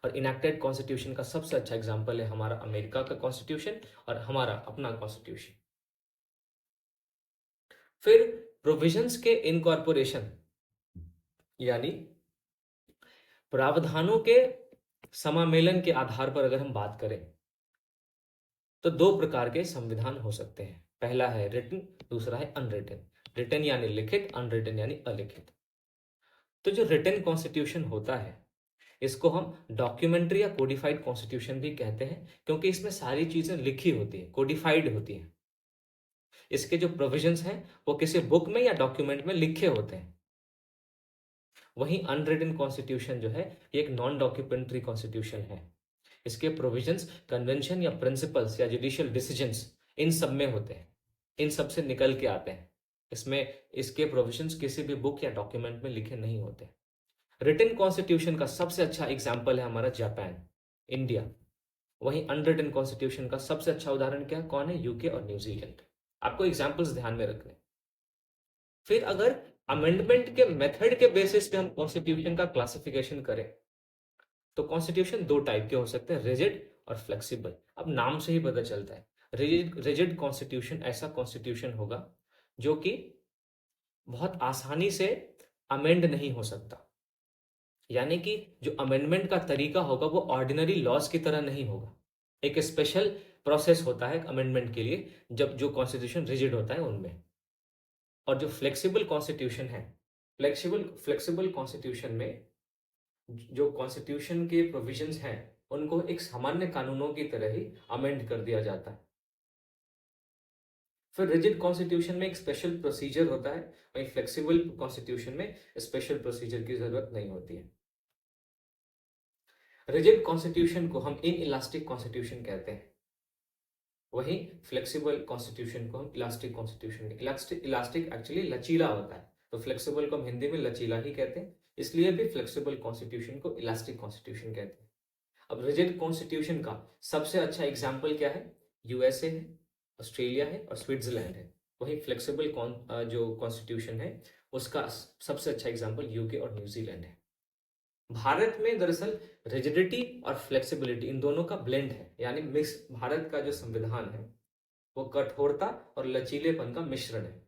Speaker 1: और इनैक्टेड कॉन्स्टिट्यूशन का सबसे अच्छा एग्जाम्पल है हमारा अमेरिका का कॉन्स्टिट्यूशन और हमारा अपना कॉन्स्टिट्यूशन। फिर प्रोविजंस के इनकॉर्पोरेशन, यानी प्रावधानों के समामेलन के आधार पर अगर हम बात करें तो दो प्रकार के संविधान हो सकते हैं। पहला है रिटन, दूसरा है अनरिटन। रिटन यानी लिखित, अनरिटन यानी अलिखित। तो जो रिटन कॉन्स्टिट्यूशन होता है इसको हम डॉक्यूमेंट्री या कोडिफाइड कॉन्स्टिट्यूशन भी कहते हैं, क्योंकि इसमें सारी चीजें लिखी होती है, कोडिफाइड होती हैं। इसके जो प्रोविजंस हैं वो किसी बुक में या डॉक्यूमेंट में लिखे होते हैं। वहीं अनरिटन कॉन्स्टिट्यूशन जो है ये एक नॉन डॉक्यूमेंट्री कॉन्स्टिट्यूशन है। इसके प्रोविजंस कन्वेंशन या प्रिंसिपल्स या जुडिशियल डिसीजंस इन सब में होते हैं, इन सब से निकल के आते हैं। इसमें इसके प्रोविजंस किसी भी बुक या डॉक्यूमेंट में लिखे नहीं होते। रिटन कॉन्स्टिट्यूशन का सबसे अच्छा एग्जाम्पल है हमारा जापान, इंडिया। वहीं अनरिटन कॉन्स्टिट्यूशन का सबसे अच्छा उदाहरण क्या, कौन है, यूके और न्यूजीलैंड। आपको एग्जाम्पल्स ध्यान में रखने। फिर अगर अमेंडमेंट के मेथड के बेसिस पे हम कॉन्स्टिट्यूशन का क्लासिफिकेशन करें तो कॉन्स्टिट्यूशन दो टाइप के हो सकते हैं, रिजिड और फ्लेक्सिबल। अब नाम से ही पता चलता है, रिजिड कॉन्स्टिट्यूशन ऐसा कॉन्स्टिट्यूशन होगा जो कि बहुत आसानी से अमेंड नहीं हो सकता। यानी कि जो अमेंडमेंट का तरीका होगा वो ऑर्डिनरी लॉज की तरह नहीं होगा, एक स्पेशल प्रोसेस होता है अमेंडमेंट के लिए, जब जो कॉन्स्टिट्यूशन रिजिड होता है उनमें। और जो फ्लेक्सिबल कॉन्स्टिट्यूशन है, फ्लेक्सिबल कॉन्स्टिट्यूशन में जो कॉन्स्टिट्यूशन के प्रोविजंस हैं उनको एक सामान्य कानूनों की तरह ही अमेंड कर दिया जाता है। फिर रिजिड कॉन्स्टिट्यूशन में एक स्पेशल प्रोसीजर होता है, वहीं फ्लेक्सिबल कॉन्स्टिट्यूशन में स्पेशल प्रोसीजर की जरूरत नहीं होती है। रिजिड कॉन्स्टिट्यूशन को हम इन इलास्टिक कॉन्स्टिट्यूशन कहते हैं, वहीं फ्लेक्सिबल कॉन्स्टिट्यूशन को हम इलास्टिक कॉन्स्टिट्यूशन। इलास्टिक एक्चुअली लचीला होता है, तो फ्लेक्सिबल को हम हिंदी में लचीला ही कहते हैं, इसलिए भी फ्लेक्सिबल कॉन्स्टिट्यूशन को इलास्टिक कॉन्स्टिट्यूशन कहते हैं। अब रिजिड कॉन्स्टिट्यूशन का सबसे अच्छा एग्जाम्पल क्या है, यूएसए है, ऑस्ट्रेलिया है और स्विट्जरलैंड है। वहीं फ्लेक्सिबल जो कॉन्स्टिट्यूशन है उसका सबसे अच्छा एग्जाम्पल यूके और न्यूजीलैंड है। भारत में दरअसल रिजिडिटी और फ्लेक्सिबिलिटी इन दोनों का ब्लेंड है, यानी मिक्स। भारत का जो संविधान है वो कठोरता और लचीलेपन का मिश्रण है।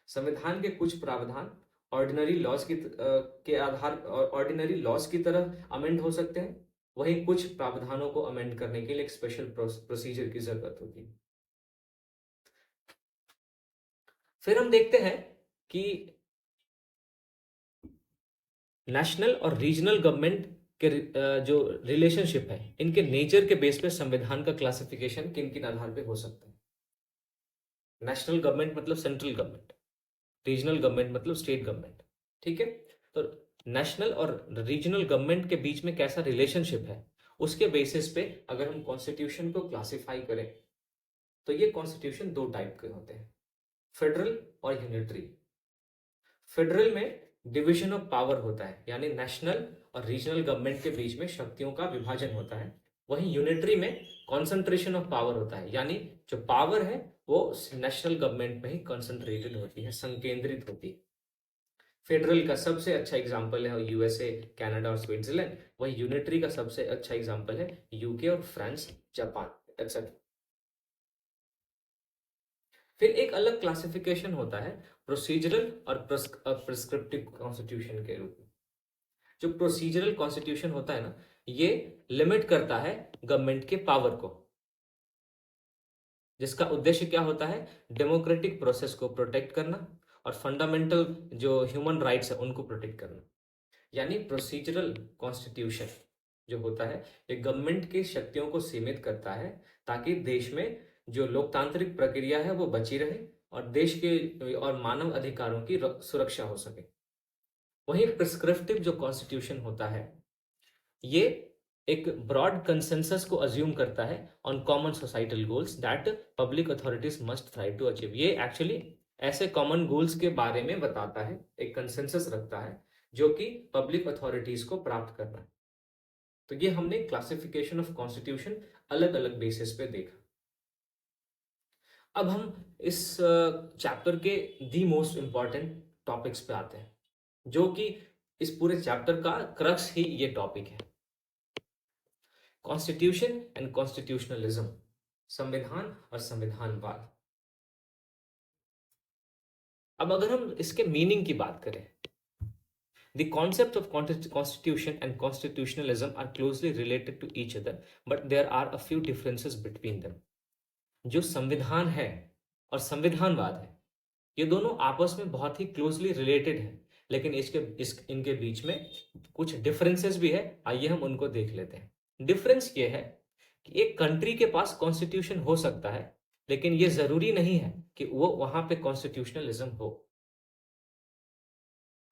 Speaker 1: संविधान के कुछ प्रावधान ऑर्डिनरी लॉज के आधार ऑर्डिनरी लॉज की तरह अमेंड हो सकते हैं, वहीं कुछ प्रावधानों को अमेंड करने के लिए एक स्पेशल प्रोसीजर की जरूरत होती है। फिर हम देखते हैं कि नेशनल और रीजनल गवर्नमेंट के जो रिलेशनशिप है, इनके नेचर के बेस पे संविधान का क्लासिफिकेशन किन किन आधार पे हो सकता है। नेशनल गवर्नमेंट मतलब सेंट्रल गवर्नमेंट, रीजनल गवर्नमेंट मतलब स्टेट गवर्नमेंट। ठीक है, तो नेशनल और रीजनल गवर्नमेंट के बीच में कैसा रिलेशनशिप है उसके बेसिस पे अगर हम कॉन्स्टिट्यूशन को क्लासिफाई करें तो ये कॉन्स्टिट्यूशन दो टाइप के होते हैं, फेडरल और यूनिटरी। फेडरल में डिवीजन ऑफ पावर होता है, यानी नेशनल और रीजनल गवर्नमेंट के बीच में शक्तियों का विभाजन होता है। वहीं यूनिटरी में कॉन्सेंट्रेशन ऑफ पावर होता है, यानी जो पावर है वो नेशनल गवर्नमेंट में ही कॉन्सेंट्रेटेड होती है, संकेंद्रित होती है। फेडरल का सबसे अच्छा एग्जाम्पल है यूएसए, कनाडा और स्विट्जरलैंड। वही यूनिटरी का सबसे अच्छा एग्जाम्पल है यूके और फ्रांस, जापान एक्सेट्रा। फिर एक अलग क्लासिफिकेशन होता है प्रोसीजरल और प्रिस्क्रिप्टिव कॉन्स्टिट्यूशन के रूप में। जो प्रोसीजरल कॉन्स्टिट्यूशन होता है ना, ये लिमिट करता है गवर्नमेंट के पावर को, जिसका उद्देश्य क्या होता है, डेमोक्रेटिक प्रोसेस को प्रोटेक्ट करना और फंडामेंटल जो ह्यूमन राइट्स है उनको प्रोटेक्ट करना। यानी प्रोसीजरल कॉन्स्टिट्यूशन जो होता है ये गवर्नमेंट की शक्तियों को सीमित करता है ताकि देश में जो लोकतांत्रिक प्रक्रिया है वो बची रहे और देश के और मानव अधिकारों की सुरक्षा हो सके। वहीं प्रिस्क्रिप्टिव जो कॉन्स्टिट्यूशन होता है ये एक ब्रॉड कंसेंसस को अज्यूम करता है on common societal goals that public authorities must try to achieve. ये एक्चुअली ऐसे कॉमन गोल्स के बारे में बताता है, एक कंसेंसस रखता है जो कि पब्लिक अथॉरिटीज को प्राप्त करना है। तो ये हमने क्लासिफिकेशन ऑफ कॉन्स्टिट्यूशन अलग अलग बेसिस पे देखा। अब हम इस चैप्टर के दी मोस्ट इंपॉर्टेंट टॉपिक्स पे आते हैं, जो कि इस पूरे चैप्टर का क्रक्स ही ये टॉपिक है, कॉन्स्टिट्यूशन एंड कॉन्स्टिट्यूशनलिज्म, संविधान और संविधानवाद। अब अगर हम इसके मीनिंग की बात करें, the concept of constitution and constitutionalism are closely related to each other but there are a few differences between them. जो संविधान है और संविधानवाद है ये दोनों आपस में बहुत ही क्लोजली रिलेटेड है, लेकिन इनके बीच में कुछ डिफरेंसेस भी है। आइए हम उनको देख लेते हैं। डिफरेंस ये है कि एक कंट्री के पास कॉन्स्टिट्यूशन हो सकता है, लेकिन ये जरूरी नहीं है कि वो वहां पे कॉन्स्टिट्यूशनलिज्म हो।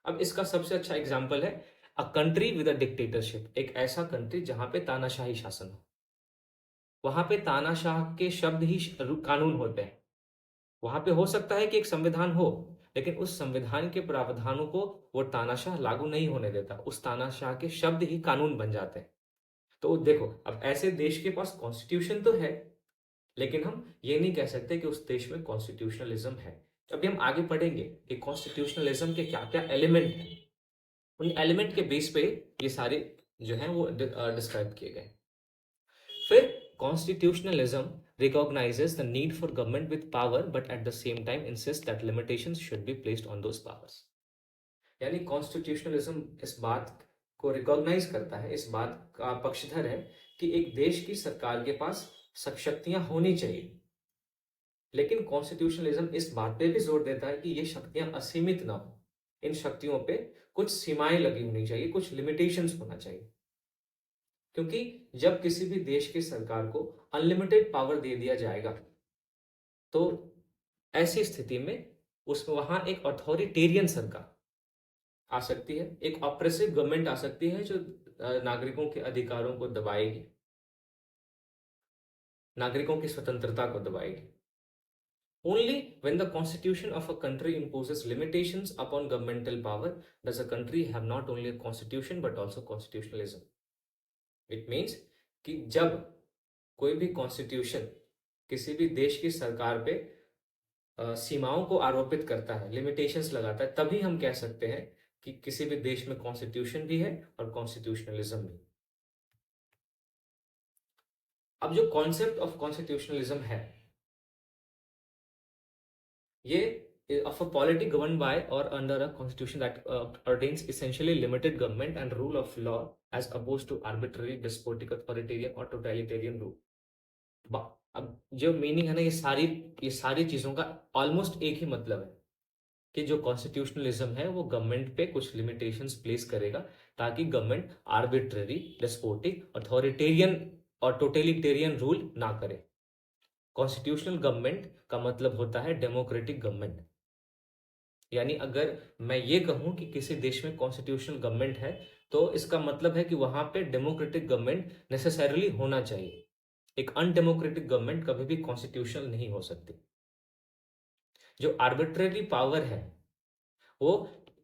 Speaker 1: अब इसका सबसे अच्छा एग्जाम्पल है a country with a dictatorship, एक ऐसा कंट्री जहां पे तानाशाही शासन हो। वहां पे तानाशाह के शब्द ही कानून होते हैं। वहां पे हो सकता है कि एक संविधान हो, लेकिन उस संविधान के प्रावधानों को वो तानाशाह लागू नहीं होने देता, उस तानाशाह के शब्द ही कानून बन जाते हैं। तो देखो, अब ऐसे देश के पास कॉन्स्टिट्यूशन तो है, लेकिन हम ये नहीं कह सकते कि उस देश में कॉन्स्टिट्यूशनलिज्म है। अभी हम आगे पढ़ेंगे कि कॉन्स्टिट्यूशनलिज्म के क्या क्या एलिमेंट हैं, उन एलिमेंट के बेस पे ये सारे जो हैं वो डिस्क्राइब किए गए। फिर constitutionalism recognizes the need for government with power but at the same time insists that limitations should be placed on those powers। यानी कॉन्स्टिट्यूशनलिज्म इस बात को रिकॉग्नाइज करता है, इस बात का पक्षधर है कि एक देश की सरकार के पास शक्तियां होनी चाहिए, लेकिन कॉन्स्टिट्यूशनलिज्म इस बात पे भी जोर देता है कि ये शक्तियां असीमित ना हो, इन शक्तियों पे कुछ सीमाएं लगी होनी चाहिए, कुछ लिमिटेशंस होना चाहिए। क्योंकि जब किसी भी देश की सरकार को अनलिमिटेड पावर दे दिया जाएगा तो ऐसी स्थिति में उसमें वहां एक अथॉरिटेरियन सरकार आ सकती है, एक ऑप्रेसिव गवर्नमेंट आ सकती है जो नागरिकों के अधिकारों को दबाएगी, नागरिकों की स्वतंत्रता को दबाएगी। Only when the constitution of a country imposes limitations upon governmental power does a country have not only a constitution but also constitutionalism। It means कि जब कोई भी कॉन्स्टिट्यूशन किसी भी देश की सरकार पे सीमाओं को आरोपित करता है, लिमिटेशंस लगाता है, तभी हम कह सकते हैं कि किसी भी देश में कॉन्स्टिट्यूशन भी है और कॉन्स्टिट्यूशनलिज्म भी। अब जो कॉन्सेप्ट ऑफ कॉन्स्टिट्यूशनलिज्म है ये of a polity governed by or under a constitution that ordains essentially limited government and rule of law as opposed to arbitrary, despotic, authoritarian or totalitarian rule। अब जो मीनिंग है ना, ये सारी चीजों का ऑलमोस्ट एक ही मतलब है कि जो कॉन्स्टिट्यूशनलिज्म है वो गवर्नमेंट पे कुछ लिमिटेशंस प्लेस करेगा ताकि गवर्नमेंट आर्बिट्ररी, डेस्पोटिक, अथॉरिटेरियन और टोटलिटेरियन रूल ना करे। कॉन्स्टिट्यूशनल गवर्नमेंट का मतलब होता है डेमोक्रेटिक गवर्नमेंट। यानी अगर मैं ये कहूं कि किसी देश में कॉन्स्टिट्यूशनल गवर्नमेंट है तो इसका मतलब है कि वहां पे डेमोक्रेटिक गवर्नमेंट नेसेसरली होना चाहिए। एक अनडेमोक्रेटिक गवर्नमेंट कभी भी कॉन्स्टिट्यूशनल नहीं हो सकती। जो आर्बिट्ररी पावर है वो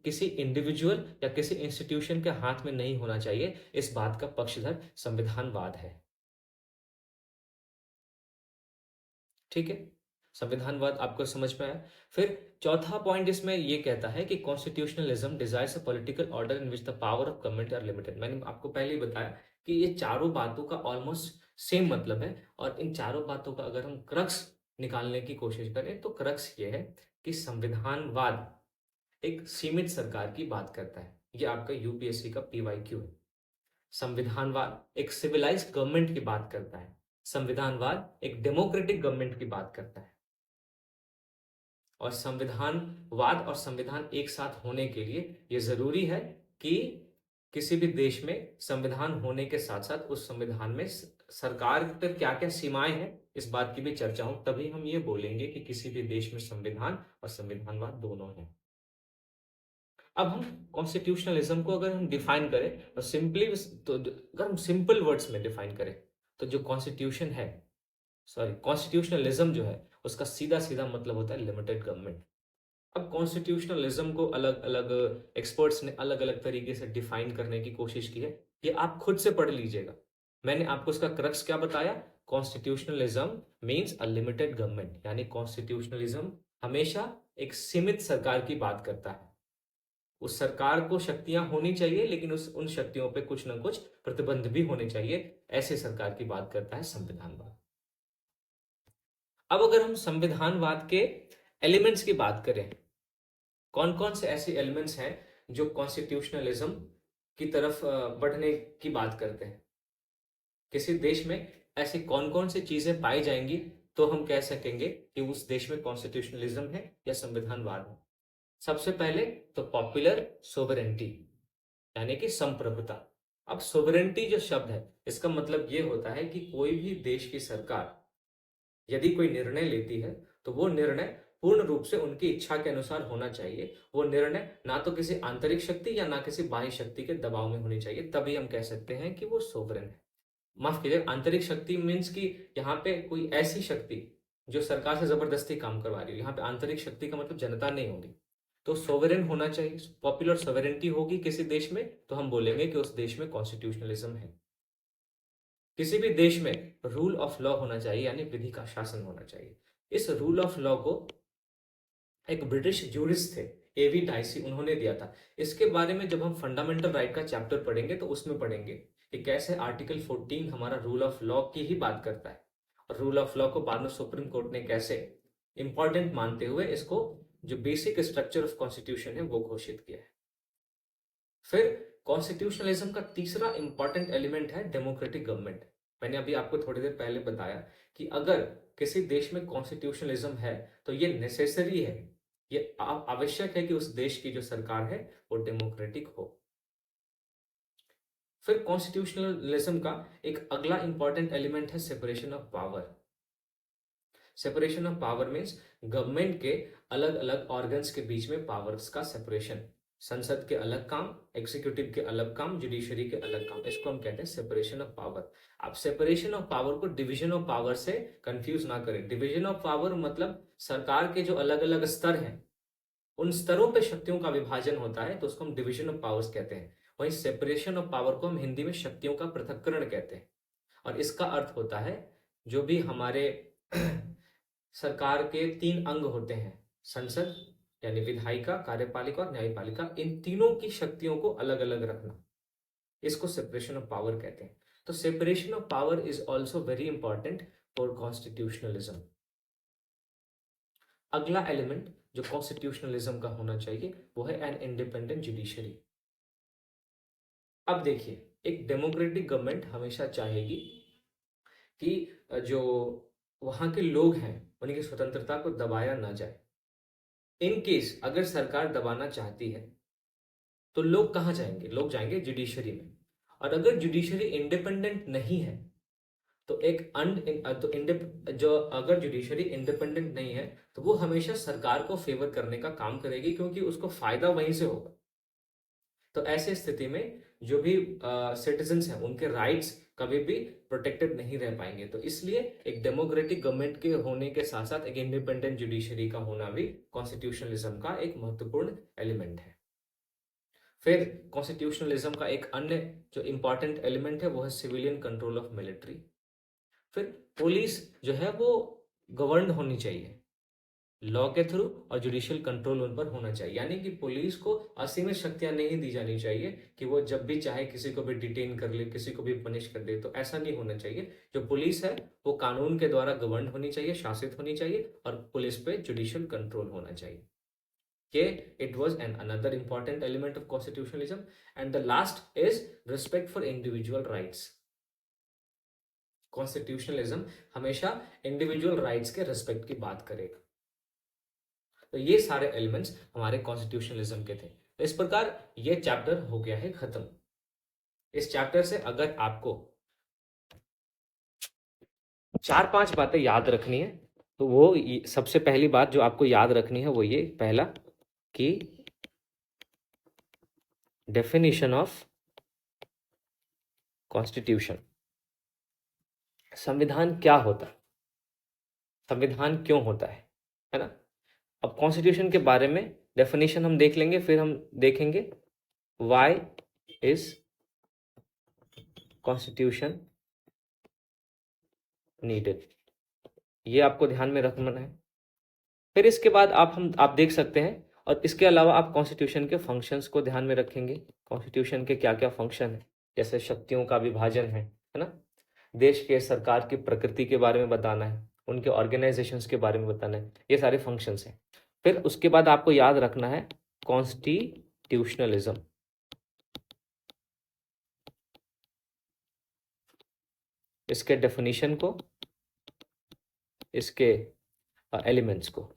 Speaker 1: किसी इंडिविजुअल या किसी इंस्टीट्यूशन के हाथ में नहीं होना चाहिए, इस बात का पक्षधर संविधानवाद है। ठीक है, संविधानवाद आपको समझ में आया। फिर चौथा पॉइंट इसमें ये कहता है कि constitutionalism desires a political order in which the power of government are limited. मैंने आपको पहले ही बताया कि ये चारों बातों का ऑलमोस्ट सेम मतलब है, और इन चारों बातों का अगर हम क्रक्स निकालने की कोशिश करें तो क्रक्स ये है कि संविधानवाद एक सीमित सरकार की बात करता है। ये आपका यूपीएससी का पीवाईक्यू है। संविधानवाद एक सिविलाइज्ड गवर्नमेंट की बात करता है। संविधानवाद एक डेमोक्रेटिक गवर्नमेंट की बात करता है। और संविधानवाद और संविधान एक साथ होने के लिए ये जरूरी है कि किसी भी देश में संविधान होने के साथ साथ उस संविधान में सरकार पर क्या क्या सीमाएं हैं, इस बात की भी चर्चा हो, तभी हम ये बोलेंगे कि किसी भी देश में संविधान और संविधानवाद दोनों हैं। अब हम कॉन्स्टिट्यूशनलिज्म को अगर हम डिफाइन करें तो सिंपली, तो अगर हम सिंपल वर्ड्स में डिफाइन करें तो जो कॉन्स्टिट्यूशन है, सॉरी कॉन्स्टिट्यूशनलिज्म जो है, उसका सीधा सीधा मतलब होता है लिमिटेड गवर्नमेंट। अब कॉन्स्टिट्यूशनलिज्म को अलग अलग एक्सपर्ट्स ने अलग अलग तरीके से डिफाइन करने की कोशिश की है, ये आप खुद से पढ़ लीजिएगा। मैंने आपको इसका क्रक्स क्या बताया, constitutionalism means a limited government, यानी कॉन्स्टिट्यूशनलिज्म हमेशा एक सीमित सरकार की बात करता है। उस सरकार को शक्तियां होनी चाहिए, लेकिन उन शक्तियों पे कुछ ना कुछ प्रतिबंध भी होने चाहिए, ऐसे सरकार की बात करता है संविधानवाद। अब अगर हम संविधानवाद के एलिमेंट्स की बात करें, कौन कौन से ऐसे एलिमेंट्स हैं जो कॉन्स्टिट्यूशनलिज्म की तरफ बढ़ने की बात करते हैं, किसी देश में ऐसी कौन कौन सी चीजें पाई जाएंगी तो हम कह सकेंगे कि उस देश में कॉन्स्टिट्यूशनलिज्म है या संविधानवाद है। सबसे पहले तो पॉपुलर सोवरेंटी, यानी कि संप्रभुता। अब सोवरेंटी जो शब्द है, इसका मतलब ये होता है कि कोई भी देश की सरकार यदि कोई निर्णय लेती है तो वो निर्णय पूर्ण रूप से उनकी इच्छा के अनुसार होना चाहिए। वो निर्णय ना तो किसी आंतरिक शक्ति या ना किसी बाह्य शक्ति के दबाव में होनी चाहिए, तभी हम कह सकते हैं कि वो सोवरेन है। माफ कीजिए, आंतरिक शक्ति मीन्स कि यहाँ पे कोई ऐसी शक्ति जो सरकार से जबरदस्ती काम करवा रही है, यहाँ पे आंतरिक शक्ति का मतलब जनता नहीं होगी। तो सोवरेन होना चाहिए, पॉपुलर सोवरेंटी होगी किसी देश में, तो हम बोलेंगे कि उस देश में कॉन्स्टिट्यूशनलिज्म है। किसी भी देश में रूल ऑफ लॉ होना चाहिए, यानी विधि का शासन होना चाहिए। इस रूल ऑफ लॉ को एक ब्रिटिश जूरिस्ट थे एवी डाइसी, उन्होंने दिया था। इसके बारे में जब हम फंडामेंटल राइट का चैप्टर पढ़ेंगे तो उसमें पढ़ेंगे कि कैसे आर्टिकल 14 हमारा रूल ऑफ लॉ की ही बात करता है, और रूल ऑफ लॉ को बाद में सुप्रीम कोर्ट ने कैसे इंपॉर्टेंट मानते हुए इसको जो बेसिक स्ट्रक्चर ऑफ कॉन्स्टिट्यूशन है वो घोषित किया है। फिर कॉन्स्टिट्यूशनलिज्म का तीसरा इंपॉर्टेंट एलिमेंट है डेमोक्रेटिक गवर्नमेंट। मैंने अभी आपको थोड़ी देर पहले बताया कि अगर किसी देश में कॉन्स्टिट्यूशनलिज्म है तो ये नेसेसरी है, ये आवश्यक है कि उस देश की जो सरकार है वो डेमोक्रेटिक हो। फिर कॉन्स्टिट्यूशनलिज्म का एक अगला इंपॉर्टेंट एलिमेंट है separation of power. Separation of power means government के अलग अलग ऑर्गन्स के बीच में पावर्स का सेपरेशन। संसद के अलग काम, एग्जीक्यूटिव के अलग काम, जुडिशरी के अलग काम, इसको हम कहते हैं सेपरेशन ऑफ पावर। आप सेपरेशन ऑफ पावर को डिवीजन ऑफ पावर से कंफ्यूज ना करें। डिवीजन ऑफ पावर मतलब सरकार के जो अलग अलग स्तर हैं, उन स्तरों पे शक्तियों का विभाजन होता है, तो उसको हम डिवीजन ऑफ पावर्स कहते हैं। वहीं सेपरेशन ऑफ पावर को हम हिंदी में शक्तियों का पृथक्करण कहते हैं। और इसका अर्थ होता है जो भी हमारे सरकार के 3 अंग होते हैं, संसद यानी विधायिका, कार्यपालिका और न्यायपालिका, इन तीनों की शक्तियों को अलग अलग रखना, इसको सेपरेशन ऑफ पावर कहते हैं। तो separation of power is also very important for constitutionalism. अगला एलिमेंट जो कॉन्स्टिट्यूशनलिज्म का होना चाहिए वो है एन इंडिपेंडेंट जुडिशरी। अब देखिए, एक डेमोक्रेटिक गवर्नमेंट हमेशा चाहेगी कि जो वहां के लोग हैं उनकी स्वतंत्रता को दबाया ना जाए। इन केस अगर सरकार दबाना चाहती है तो लोग कहाँ जाएंगे, लोग जाएंगे जुडिशरी में। और अगर जुडिशरी इंडिपेंडेंट नहीं है तो जो अगर जुडिशरी इंडिपेंडेंट नहीं है तो वो हमेशा सरकार को फेवर करने का काम करेगी, क्योंकि उसको फायदा वहीं से होगा। तो ऐसे स्थिति में जो भी सिटीजन्स हैं उनके राइट्स कभी भी प्रोटेक्टेड नहीं रह पाएंगे। तो इसलिए एक डेमोक्रेटिक गवर्नमेंट के होने के साथ साथ एक इंडिपेंडेंट जुडिशरी का होना भी कॉन्स्टिट्यूशनलिज्म का एक महत्वपूर्ण एलिमेंट है। फिर कॉन्स्टिट्यूशनलिज्म का एक अन्य जो इंपॉर्टेंट एलिमेंट है वो है सिविलियन कंट्रोल ऑफ मिलिट्री। फिर पुलिस जो है वो गवर्न होनी चाहिए, लॉ के थ्रू और जुडिशियल कंट्रोल उन पर होना चाहिए। यानी कि पुलिस को असीमित शक्तियां नहीं दी जानी चाहिए कि वो जब भी चाहे किसी को भी डिटेन कर ले, किसी को भी पनिश कर दे। तो ऐसा नहीं होना चाहिए। जो पुलिस है वो कानून के द्वारा गवर्न होनी चाहिए, शासित होनी चाहिए, और पुलिस पे जुडिशियल कंट्रोल होना चाहिए। ये it was an another important element of constitutionalism. And the last is respect for individual rights. Constitutionalism हमेशा इंडिविजुअल राइट्स के रिस्पेक्ट की बात करेगा। तो ये सारे एलिमेंट्स हमारे कॉन्स्टिट्यूशनलिज्म के थे। तो इस प्रकार ये चैप्टर हो गया है खत्म। इस चैप्टर से अगर आपको 4-5 बातें याद रखनी है तो वो सबसे पहली बात जो आपको याद रखनी है वो ये पहला कि डेफिनेशन ऑफ कॉन्स्टिट्यूशन, संविधान क्या होता है, संविधान क्यों होता है ना। अब कॉन्स्टिट्यूशन के बारे में डेफिनेशन हम देख लेंगे, फिर हम देखेंगे व्हाई इज कॉन्स्टिट्यूशन नीडेड, ये आपको ध्यान में रखना है। फिर इसके बाद आप देख सकते हैं, और इसके अलावा आप कॉन्स्टिट्यूशन के फंक्शंस को ध्यान में रखेंगे। कॉन्स्टिट्यूशन के क्या क्या फंक्शन है, जैसे शक्तियों का विभाजन है ना, देश के सरकार की प्रकृति के बारे में बताना है, उनके ऑर्गेनाइजेशंस के बारे में बताना है, ये सारे फंक्शंस हैं। फिर उसके बाद आपको याद रखना है कॉन्स्टिट्यूशनलिज्म, इसके डेफिनेशन को, इसके एलिमेंट्स को।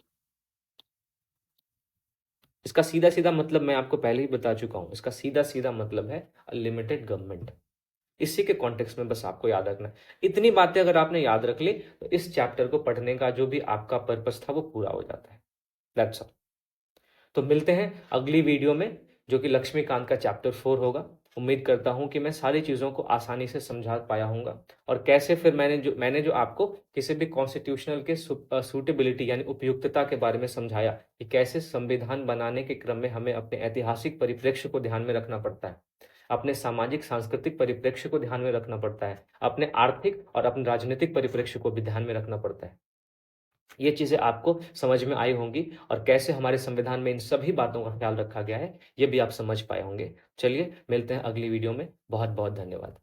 Speaker 1: इसका सीधा सीधा मतलब मैं आपको पहले ही बता चुका हूं, इसका सीधा सीधा मतलब है लिमिटेड गवर्नमेंट। इसी के कॉन्टेक्स्ट में बस आपको याद रखना है। इतनी बातें अगर आपने याद रख ली तो इस चैप्टर को पढ़ने का जो भी आपका पर्पस था वो पूरा हो जाता है। That's all. तो मिलते हैं अगली वीडियो में जो कि लक्ष्मीकांत का चैप्टर 4 होगा। उम्मीद करता हूं कि मैं सारी चीज़ों को आसानी से समझा पाया हूँगा, और कैसे फिर मैंने जो आपको किसी भी कॉन्स्टिट्यूशनल के सूटेबिलिटी यानी उपयुक्तता के बारे में समझाया कि कैसे संविधान बनाने के क्रम में हमें अपने ऐतिहासिक परिप्रेक्ष्य को ध्यान में रखना पड़ता है, अपने सामाजिक सांस्कृतिक परिप्रेक्ष्य को ध्यान में रखना पड़ता है, अपने आर्थिक और अपने राजनीतिक परिप्रेक्ष्य को भी ध्यान में रखना पड़ता है। ये चीज़ें आपको समझ में आई होंगी, और कैसे हमारे संविधान में इन सभी बातों का ख्याल रखा गया है ये भी आप समझ पाए होंगे। चलिए मिलते हैं अगली वीडियो में। बहुत बहुत धन्यवाद।